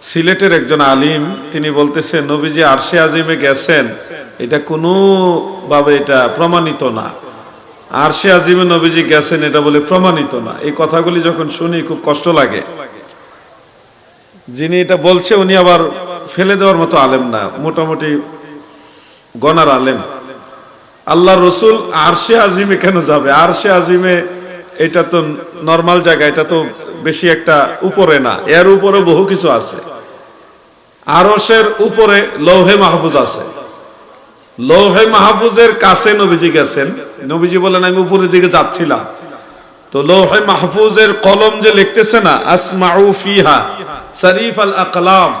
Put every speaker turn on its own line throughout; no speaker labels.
সিলেটের একজন আলিম তিনি বলতেছেন নবীজি আরশে আজিমে গেছেন, এটা কোনো ভাবে এটা প্রমাণিত না। আরশে আজিমে নবীজি গেছেন এটা বলে প্রমাণিত না। এই কথাগুলি যখন শুনি খুব কষ্ট লাগে। যিনি এটা বলছে উনি আবার ফেলে দেওয়ার মতো আলেম না, মোটামুটি গনার আলেম। আল্লাহ রসুল আরশে আজিমে কেন যাবে? আরশে আজিমে এটা তো নরমাল জায়গা, এটা তো বেশি একটা উপরে না, এর উপরে বহু কিছু আছে। আরশের উপরে লৌহে মাহফুজ আছে, লৌহে মাহফুজের কাছে নবীজি গেছেন। নবীজি বলেন আমি উপরের দিকে যাচ্ছিলাম, তো লৌহে মাহফুজের কলম যে লিখতেছে না, আসমাউ ফিহা সারিফ আল আকলাম,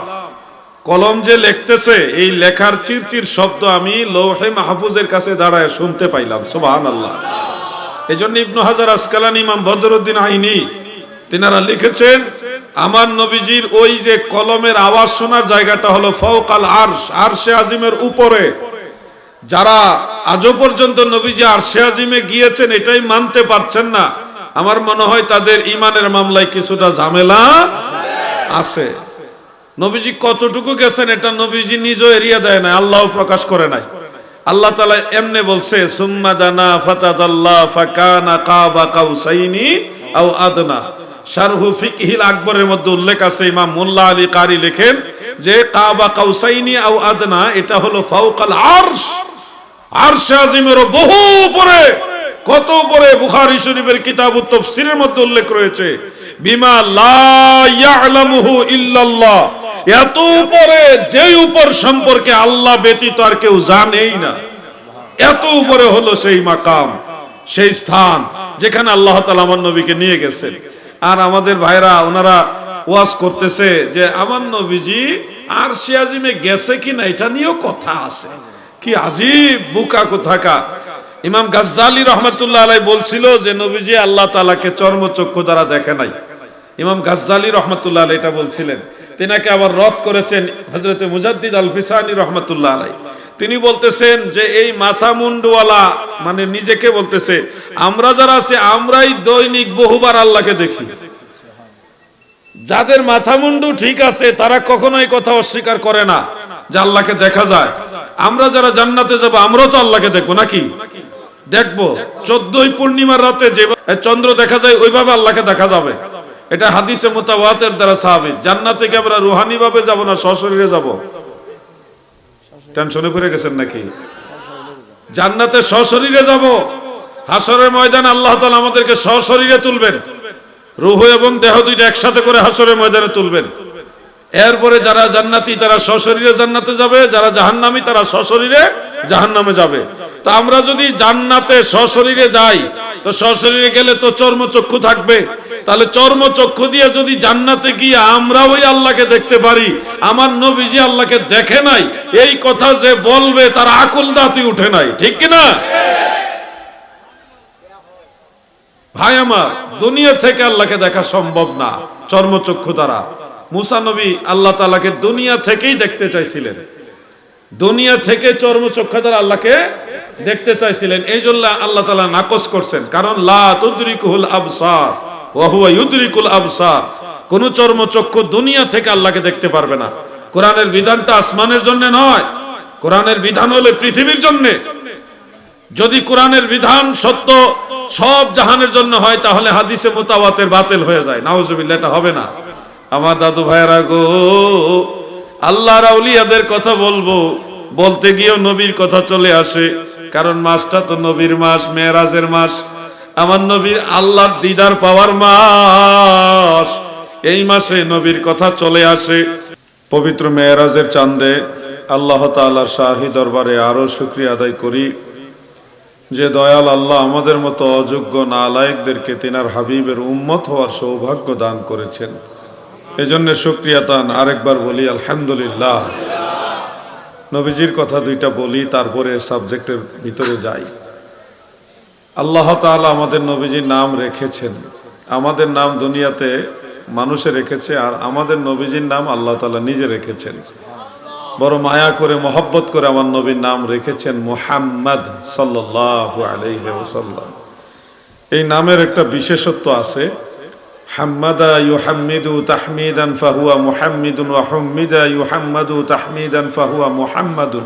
কলম যে লিখতেছে এই লেখার চিরচির শব্দ আমি লৌহে মাহফুজের কাছে দাঁড়ায় শুনতে পাইলাম। সুবহানাল্লাহ। এজন্য ইবনে হাজার আসকালানী, ইমাম বদরুদ্দিন আইনি তিনারা লিখেছেন আমার নবীজির ওই যে কলমের আওয়াজ শোনার জায়গাটা হলো ফাওকাল আরশ, আরশে আজিমের উপরে। যারা আজও পর্যন্ত নবীজি আরশে আজিমে গিয়েছেন এটাই মানতে পারছেন না, আমার মনে হয় তাদের ইমানের মামলায় কিছুটা ঝামেলা আছে। নবীজি কতটুকু গেছেন এটা নবীজি নিজে এরিয়া দেয় না, আল্লাহও প্রকাশ করে নাই। আল্লাহ তাআলা এমনি বলছে সুম্মা দানা ফাতাদাল্লাহ ফাকানা কাবা কাউসাইনি আও আদনা। শারহু ফিকহিল আকবরের মধ্যে উল্লেখ আছে, ইমাম মোল্লা আলী কারি লেখেন যে কাবা কাউসাইনি আও আদনা এটা হলো ফাওকাল আরশ, আরশে আজিমের বহু উপরে। কত উপরে? বুখারী শরীফের কিতাবুত তাফসীরের মধ্যে উল্লেখ রয়েছে বিমা লা ইয়ালামুহু ইল্লাল্লাহ, এত উপরে যে উপর সম্পর্কে আল্লাহ ব্যতীত আর কেউ জানেই না। এত উপরে হলো সেই মাকাম, সেই স্থান যেখানে আল্লাহ তাআলা আমার নবীকে নিয়ে গেছেন। আর আমাদের ভাইরা ওনারা ওয়াজ করতেছে যে আমার নবীজি আরশে আজিমে গেছে কিনা এটা নিয়েও কথা আছে। কি আজীব বুকা কোথাকা। ইমাম গাজ্জালী রহমাতুল্লাহ আলাইহি বলছিল যে নবীজি আল্লাহ তাআলাকে চর্মচক্ষু দ্বারা দেখে নাই। ইমাম গাজ্জালী রহমাতুল্লাহ আলাইহি এটা বলছিলেন। তিনাকে আবার রদ করেছেন হযরত মুজাদ্দিদ আল ফিসানি রহমাতুল্লাহ আলাইহি। তিনি বলতেছেন যে এই মাথা মুন্ডওয়ালা মানে নিজেকে বলতেছে আমরা যারা আছে আমরাই দৈনিক বহুবার আল্লাহকে দেখি। যাদের মাথা মুন্ডু ঠিক আছে তারা কখনোই কথা অস্বীকার করে না যে আল্লাহকে দেখা যায়। আমরা যারা জান্নাতে যাব আমরাও তো আল্লাহকে দেখবো, নাকি? দেখবো। 14ই পূর্ণিমার রাতে যে চন্দ্র দেখা যায় ওইভাবে আল্লাহকে দেখা যাবে, এটা হাদিসে মুতাওয়াতির দ্বারা সাহাবীত। জান্নাতে কি আমরা রুহানি ভাবে যাব না সশরীরে যাব? টেনশনে পড়ে গেছেন নাকি? জান্নাতে সশরীরে যাব। হাসরের ময়দানে আল্লাহ তাআলা আমাদেরকে সশরীরে তুলবেন, রূহ এবং দেহ দুইটা একসাথে করে হাসরের ময়দানে তুলবেন। এরপরে যারা জান্নাতি তারা সশরীরে জান্নাতে যাবে, যারা জাহান্নামী তারা সশরীরে জাহান্নামে যাবে। তো আমরা যদি জান্নাতে সশরীরে যাই তো সশরীরে গেলে তো চর্মচক্ষু থাকবে, তাহলে চর্মচক্ষু দিয়ে যদি জান্নাতে গিয়ে আমরা ওই আল্লাহকে দেখতে পারি, আমার নবীজি আল্লাহকে দেখে নাই, এই কথা যে বলবে তার আকল দাঁতই উঠে নাই, ঠিক কিনা? ভাই আমার, দুনিয়া থেকে আল্লাহকে দেখা সম্ভব না চর্মচক্ষু দ্বারা। মুসা নবী আল্লাহ তাআলাকে দুনিয়া থেকেই দেখতে চাইছিলেন, দুনিয়া থেকে চর্মচক্ষু দ্বারা আল্লাহকে দেখতে চাইছিলেন। এই জন্য আল্লাহ তাআলা নাকচ করছেন, কারণ লা তুদরিকুল আবসার ওয়া হুয়া ইউদরিকুল আবসার। কোন চর্মচক্ষু দুনিয়া থেকে আল্লাহকে দেখতে পারবে না। কোরআনের বিধানটা আসমানের জন্য নয়, কোরআনের বিধান হলো পৃথিবীর জন্য। যদি কোরআনের বিধান সত্য সব জাহানের জন্য হয় তাহলে হাদিসে মুতাওয়াতির বাতিল হয়ে যায়। নাউজুবিল্লাহ, এটা হবে না। আমার দাদু ভাইরা গো, আল্লাহর আউলিয়াদের কথা বলবো, বলতে গিয়েও নবীর কথা চলে আসে, কারণ মাসটা তো নবীর মাস, মেরাজের মাস, আমার নবীর আল্লাহর দিদার পাওয়ার মাস। এই মাসে নবীর কথা চলে আসে। পবিত্র মেরাজের চাঁদে আল্লাহ তাআলার শাহী দরবারে আরো শুকরিয়া আদায় করি যে দয়াল আল্লাহ আমাদের মতো অযোগ্য নালায়েকদেরকে তিনার হাবিবের উম্মত হওয়ার সৌভাগ্য দান করেছেন। এজন্য শুকরিয়া তান আরেকবার বলি আলহামদুলিল্লাহ। নবীজির কথা দুইটা বলি, তারপরে সাবজেক্টের ভিতরে যাই। আল্লাহ তাআলা আমাদের নবীজির নাম রেখেছেন, আমাদের নাম দুনিয়াতে মানুষে রেখেছে, আর আমাদের নবীজির নাম আল্লাহ তাআলা নিজে রেখেছেন। বড় মায়া করে মহব্বত করে আমার নবীর নাম রেখেছেন মুহাম্মদ সাল্লাল্লাহু আলাইহি ওয়াসাল্লাম। এই নামের একটা বিশেষত্ব আছে, হাম্মাদা ইউহাম্মিদু তাহমিদান ফাহুয়া মুহাম্মিদুন ওয়া হুম্মিদা ইউহাম্মাদু তাহমিদান ফাহুয়া মুহাম্মাদুন।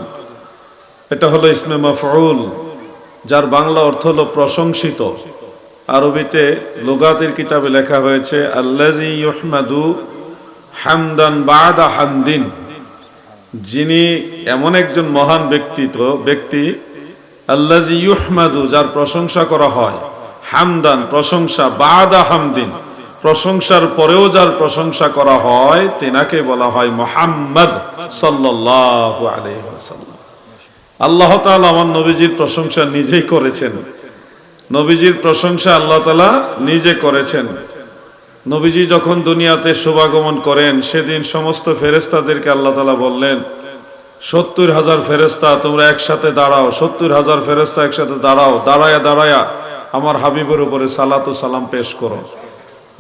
এটা হলো ইসমে মাফউল, যার বাংলা অর্থ হলো প্রশংসিত। আরবিতে লুগাতের কিতাবে লেখা হয়েছে আল্লাযী ইউহমাদু হামদান বা'দা হামদিন, যিনি এমন একজন মহান ব্যক্তি আল্লাযী ইউহমাদু, যার প্রশংসা করা হয়, হামদান প্রশংসা, বা'দা হামদিন প্রশংসার পরেও যার প্রশংসা করা হয় তেনাকে বলা হয় মুহাম্মদ সাল্লাল্লাহু আলাইহি ওয়াসাল্লাম। আল্লাহ তাআলা আমার নবীজির প্রশংসা নিজেই করেছেন। নবীজির প্রশংসা আল্লাহ তাআলা নিজে করেছেন। নবীজি যখন দুনিয়াতে শুভাগমন করেন সেদিন সমস্ত ফেরেশতাদেরকে আল্লাহ তাআলা বললেন, 70,000 ফেরেশতা তোমরা একসাথে দাঁড়াও, 70,000 ফেরেশতা একসাথে দাঁড়াও, দাঁড়ায়া আমার হাবিবের উপরে সালাত ও সালাম পেশ করো।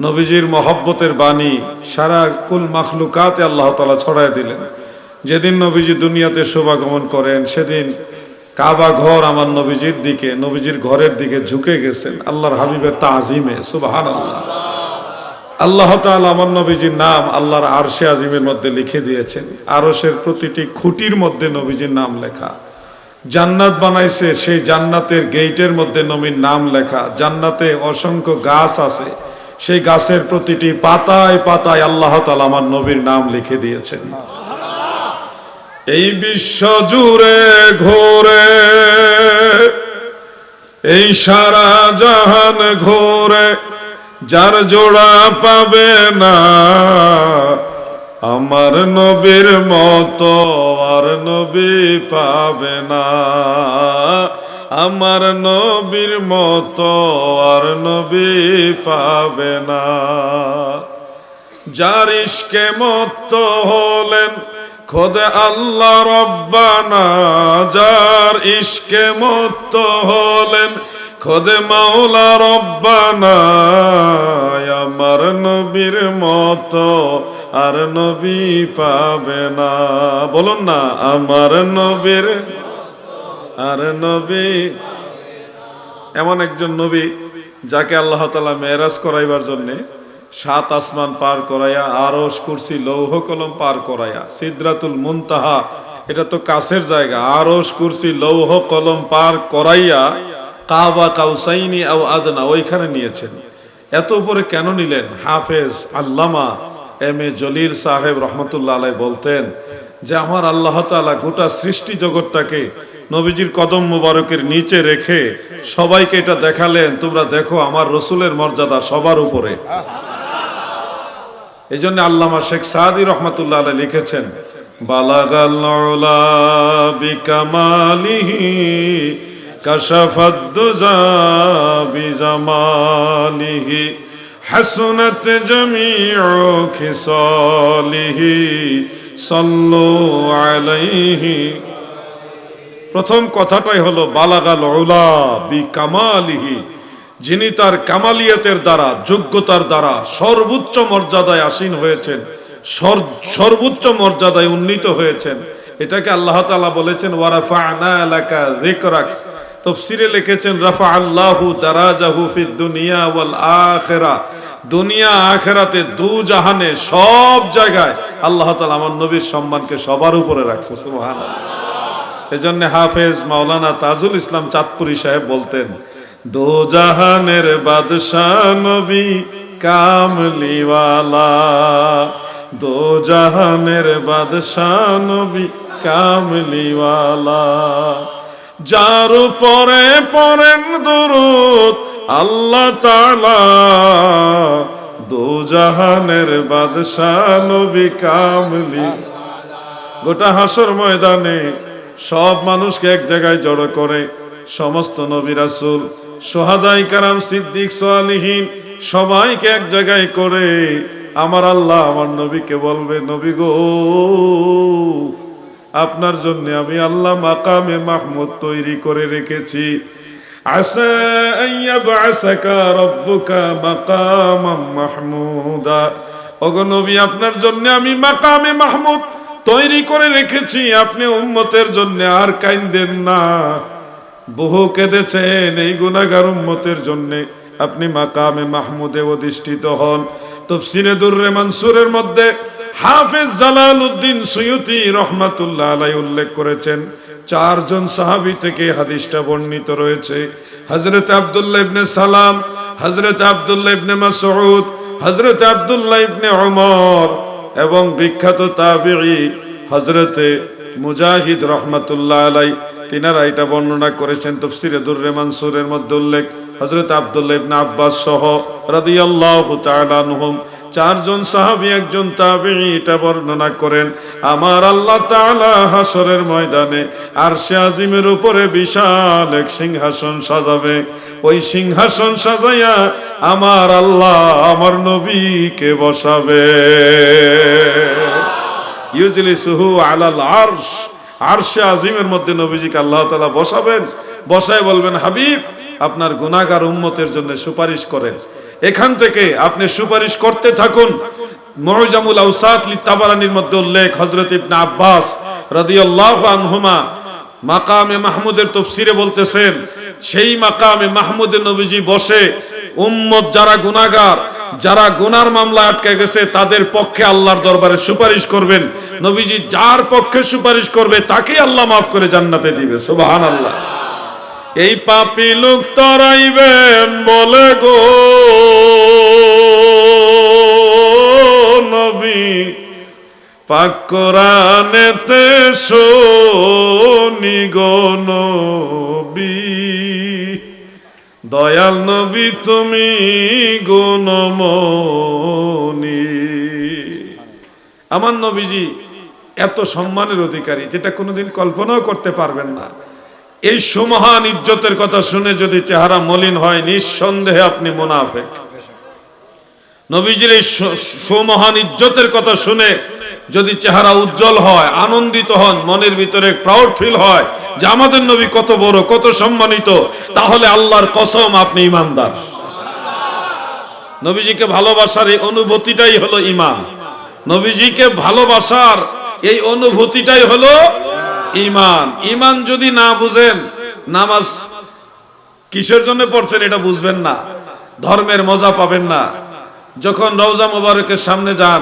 নবীজির মহব্বতের বাণী সারা কুল মাখলুকাতে আল্লাহ তাআলা ছড়ায় দিলেন। যেদিন নবীজি দুনিয়াতে শুভাগমন করেন সেদিন কাবা ঘর আমার নবীজির দিকে, নবীজির ঘরের দিকে ঝুঁকে গেছেন আল্লাহর হাবিবের তাজিমে। সুবহানাল্লাহ। আল্লাহ তাআলা আমার নবীজির নাম আল্লাহর আরশে আজিমের মধ্যে লিখে দিয়েছেন। আরশের প্রতিটি খুঁটির মধ্যে নবীজির নাম লেখা। জান্নাত বানাইছে, সেই জান্নাতের গেটের মধ্যে নবীর নাম লেখা। জান্নাতে অসংখ্য গাছ আছে, সেই গাছের প্রতিটি পাতায় পাতায় আল্লাহ তাআলা আমার নবীর নাম লিখে দিয়েছেন। এই বিশ্ব জুড়ে ঘোরে, এই সারা জাহান ঘোরে, যার জোড়া পাবে না আমার নবীর মতো আর নবী পাবে না, আমার নবীর মতো আর নবী পাবে না। যার ইশকে মত্ত হলেন খোদে আল্লাহ রব্বানা, যার ইশকে মত্ত হলেন খোদে মাওলা রব্বানা, আমার নবীর মতো আর নবী পাবে না। বলুন না, আমার নবীর আর নবী। এমন একজন নবী যাকে আল্লাহ তাআলা মেরাজ করাইবার জন্যে 7 আসমান পার করাইয়া, আরশ কুরসি লৌহ কলম পার করাইয়া, সিদরাতুল মুনতাহা এটা তো কাছের জায়গা, আরশ কুরসি লৌহ কলম পার করাইয়া কাবা কাউসাইনি আও আদনা ওইখানে নিয়েছেন। এত উপরে কেন নিলেন? হাফেজ আল্লামা এম এ জলিল সাহেব রহমতুল্লাহ আলাইহি বলতেন যে আমার আল্লাহ তাআলা গোটা সৃষ্টি জগৎটাকে নবীজির কদম মুবারকের নিচে রেখে সবাইকে এটা দেখালেন, তোমরা দেখো আমার রসুলের মর্যাদা সবার উপরে। এই জন্য আল্লামা শেখ সাদি রহমতুল্লাহ আলাইহি লিখেছেন, বালাগাল উলা বিকামালিহি কাশাফাদ দুজা বিজামালিহি হাসনাত জামিউ খিসালিহি সাল্লু আলাইহি। প্রথম কথাটাই হলো বালাগাল উলা বিকামালিহি, যিনি তার কামালিয়াতের দ্বারা, যোগ্যতার দ্বারা সর্বোচ্চ মর্যাদায় আসীন হয়েছেন, সর্বোচ্চ মর্যাদায় উন্নীত হয়েছেন। এটাকে আল্লাহ তাআলা বলেছেন ওয়ারাফা'না লাকা যিকরাক। তাফসীরে লিখেছেন রাফা আল্লাহু দারাজাহু ফিদ দুনিয়া ওয়াল আখিরা। দুনিয়া আখিরাতে দু জাহানে সব জায়গায় আল্লাহ তাআলা আমার নবীর সম্মানকে সবার উপরে রাখছে। সুবহানাল্লাহ। এজন্য হাফেজ মাওলানা তাজুল ইসলাম চাঁদপুরি সাহেব বলতেন, দো জাহানের বাদশাহ নবী কামলিওয়ালা, দো জাহানের বাদশাহ নবী কামলিওয়ালা, যার উপরে পড়েন দুরূদ আল্লাহ তাআলা, দো জাহানের বাদশাহ নবী কামলি। গোটা হাসর ময়দানে সব মানুষকে এক জায়গায় জড়ো করে সমস্ত নবী রাসূল, শুহাদায়ে কেরাম, সিদ্দিক, সালিহিন সবাইকে এক জায়গায় করে আমার আল্লাহ আমার নবীকে বলবে, নবী গো, আপনার জন্য আমি আল্লাহ মাকামে মাহমুদ তৈরি করে রেখেছি। আসা আইয়াবআসাকা রাব্বুকা মাকামাম মাহমুদা। ওগো নবী, আপনার জন্য আমি মাকামে মাহমুদ তৈরি করে রেখেছি, আপনি উম্মতের জন্য আর কাইন্দেন না। বহু কেঁদেছেন এই গুনাহগার উম্মতের জন্য, আপনি মাকামে মাহমুদে অধিষ্ঠিত হন। তাফসীরে দুররে মানসুরের মধ্যে হাফেজ জালালউদ্দিন সুয়ুতি রহমাতুল্লাহ আলাইহি উল্লেখ করেছেন, চারজন সাহাবী থেকে হাদিসটা বর্ণিত রয়েছে। হযরত আব্দুল্লাহ ইবনে সালাম, হযরত আব্দুল্লাহ ইবনে মাসউদ, হযরত আব্দুল্লাহ ইবনে ওমর এবং বিখ্যাত তাবিঈ হযরত মুজাহিদ রহমাতুল্লাহ আলাইহি, তিনারা এটা বর্ণনা করেছেন। তাফসীরে দুররে মানসুরের মধ্যে উল্লেখ, হযরত আব্দুল্লাহ ইবনে আব্বাস সহ রাদিয়াল্লাহু তাআলা আনহুম, চারজন সাহাবী একজন তাবিঈ এটা বর্ণনা করেন, আমার আল্লাহ তাআলা হাসরের ময়দানে আরশে আজিমের উপরে বিশাল এক সিংহাসন সাজাবে। ওই সিংহাসন সাজাইয়া আমার আল্লাহ আমার নবীকে বসাবে। ইউজলিসুহু আলাল আরশ, আরশে আজিমের মধ্যে নবীজিকে আল্লাহ তাআলা বসাবেন। বসায় বলবেন, হাবিব আপনার গুনাহগার উম্মতের জন্য সুপারিশ করেন, এখান থেকে আপনি সুপারিশ করতে থাকুন। মুআজামুল আওসাত লিতাবারানির মধ্যে উল্লেখ, হযরত ইবনে আব্বাস রাদিয়াল্লাহু আনহুমা মাকামে মাহমুদের তাফসীরে বলতেছেন, সেই মাকামে মাহমুদে নবীজি বসে উম্মত যারা গুনাহগার, যারা গুনার মামলা আটকে গেছে তাদের পক্ষে আল্লাহর দরবারে সুপারিশ করবেন। নবীজি যার পক্ষে সুপারিশ করবে তাকে আল্লাহ মাফ করে জান্নাতে দিবে। সুবহানাল্লাহ। এই পাপী লোক তরাইবেন বলে গো নবী পাক কোরআনেতে শুনি গো নবী, দয়াল নবী তুমি গুণমণি। আমার নবীজি এত সম্মানের অধিকারী যেটা কোনোদিন কল্পনাও করতে পারবেন না। এই সুমহান ইজ্জতের কথা শুনে যদি চেহারা মলিন হয়, নিঃসন্দেহে আপনি মুনাফিক। নবীজির এই সুমহান ইজ্জতের কথা শুনে যদি চেহারা উজ্জ্বল হয়, আনন্দিত হন, মনের ভিতরে প্রাউড ফিল হয় যে আমাদের নবী কত বড়, কত সম্মানিত, তাহলে আল্লাহর কসম আপনি ঈমানদার। নবীজিকে ভালোবাসার এই অনুভূতিটাই হলো ঈমান। নবীজিকে ভালোবাসার এই অনুভূতিটাই হলো ঈমান। ঈমান যদি না বুঝেন, নামাজ কিসের জন্য পড়ছেন এটা বুঝবেন না, ধর্মের মজা পাবেন না। যখন রওজা মুবারকের সামনে যান,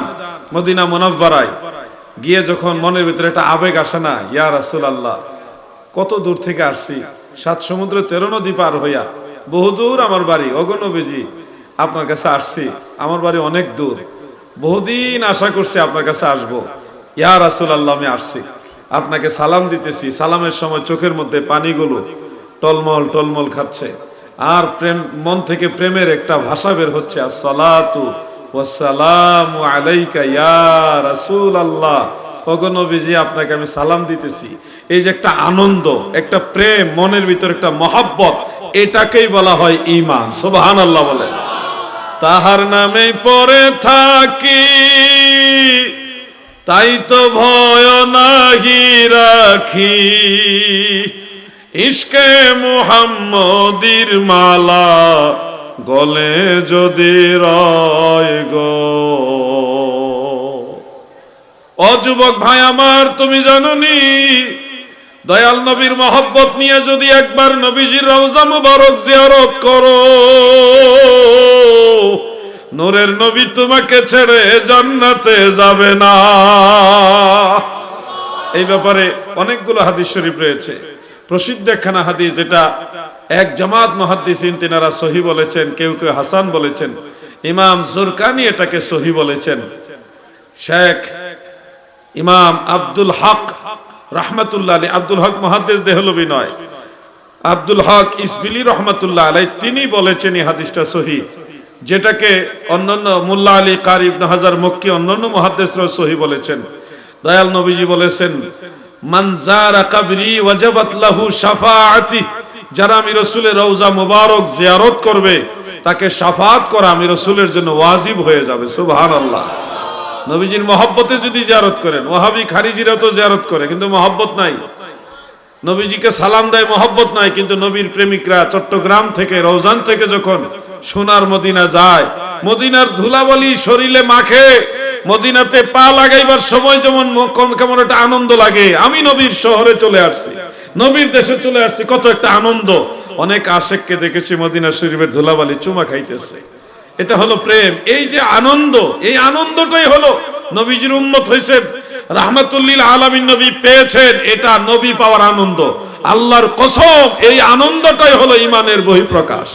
মদিনা মুনাওয়ারায় গিয়ে যখন মনের ভিতরে একটা আবেগ আসে না, ইয়া রাসূলুল্লাহ কত দূর থেকে আসছি, 7 সমুদ্র 13 নদী পার হইয়া বহুদূর আমার বাড়ি, ওগো নবীজি আপনার কাছে আসছি, আমার বাড়ি অনেক দূর, বহুদিন আশা করছি আপনার কাছে আসবো, ইয়া রাসূলুল্লাহ আমি আসছি, আপনাকে সালাম দিতেছি। সালামের সময় চোখের মধ্যে পানিগুলো টলমল টলমল খাচ্ছে, আর প্রেম, মন থেকে প্রেমের একটা ভাষা বের হচ্ছে, আসসালাতু ওয়াসসালামু আলাইকা ইয়া রাসূলুল্লাহ, ওগো নবীজি আপনাকে আমি সালাম দিতেছি। এই যে একটা আনন্দ, একটা প্রেম, মনের ভিতর একটা মহব্বত, এটাকেই বলা হয় ঈমান। সুবহানাল্লাহ বলেন। তাহার নামে পড়ে থাকি তাই তো ভয় নাহি রাখি, ইশকে মুহাম্মদির মালা গলে যদি রয় গো। ও যুবক ভাই আমার, তুমি জানোনি দয়াল নবীর মহব্বত নিয়ে যদি একবার নবীজির রওজা মুবারক জিয়ারত করো, নূরের নবী তোমাকে ছেড়ে জান্নাতে যাবে না। এই ব্যাপারে অনেকগুলো হাদিস শরীফ রয়েছে। প্রসিদ্ধ একখানা হাদিস যেটা এক জামাত মুহাদ্দিসিন তিনারা সহিহ বলেছেন, কেউ কেউ হাসান বলেছেন, ইমাম জুরকানি এটাকে সহিহ বলেছেন। শেখ ইমাম আব্দুল হক রাহমাতুল্লাহ আলাইহি, আব্দুল হক মুহাদ্দিস দেহলভী নয়, আব্দুল হক ইসবিলি রাহমাতুল্লাহ আলাইহি, তিনি বলেছেন এই হাদিসটা সহিহ, যেটাকে অন্যান্য মুল্লা আলী কারি ইবনে হাজার মক্কি অন্যান্য মুহাদ্দিসরা সহিহ বলেছেন। দয়াল নবীজি বলেছেন, মান যারা কবরি ওয়াজাবাত লাহু শাফাআতি, যারা আমি রাসূলের রওজা মুবারক জিয়ারত করবে তাকে শাফাআত করা আমি রাসূলের জন্য ওয়াজিব হয়ে যাবে। সুবহানাল্লাহ। নবীজির মহব্বতে যদি জিয়ারত করেন, ওয়াহাবি খারিজিরা তো জিয়ারত করে কিন্তু মহব্বত নাই, নবীজিকে সালাম দেয় মহব্বত নাই, কিন্তু নবীর প্রেমিকরা চট্টগ্রাম থেকে, রওজান থেকে যখন সোনার মদিনা যায়, মদিনার ধুলাবালি শরীরে মাখে, মদিনাতে পা লাগাইবার সময় যেমন কেমন একটা আনন্দ লাগে, আমি নবীর শহরে চলে আসছি, নবীর দেশে চলে আসছি, কত একটা আনন্দ। অনেক আশেককে দেখেছি মদিনা শরীফের ধুলাবালি চুমা খাইতেছে। এটা হলো প্রেম। এই যে আনন্দ, এই আনন্দটাই হলো নবীজির উম্মত হয়েছেন, রাহমাতুল লিল আলামিন নবী পেয়েছেন, এটা নবী পাওয়ার আনন্দ। আল্লাহর কসম, এই আনন্দটাই হলো ঈমানের বহিঃপ্রকাশ।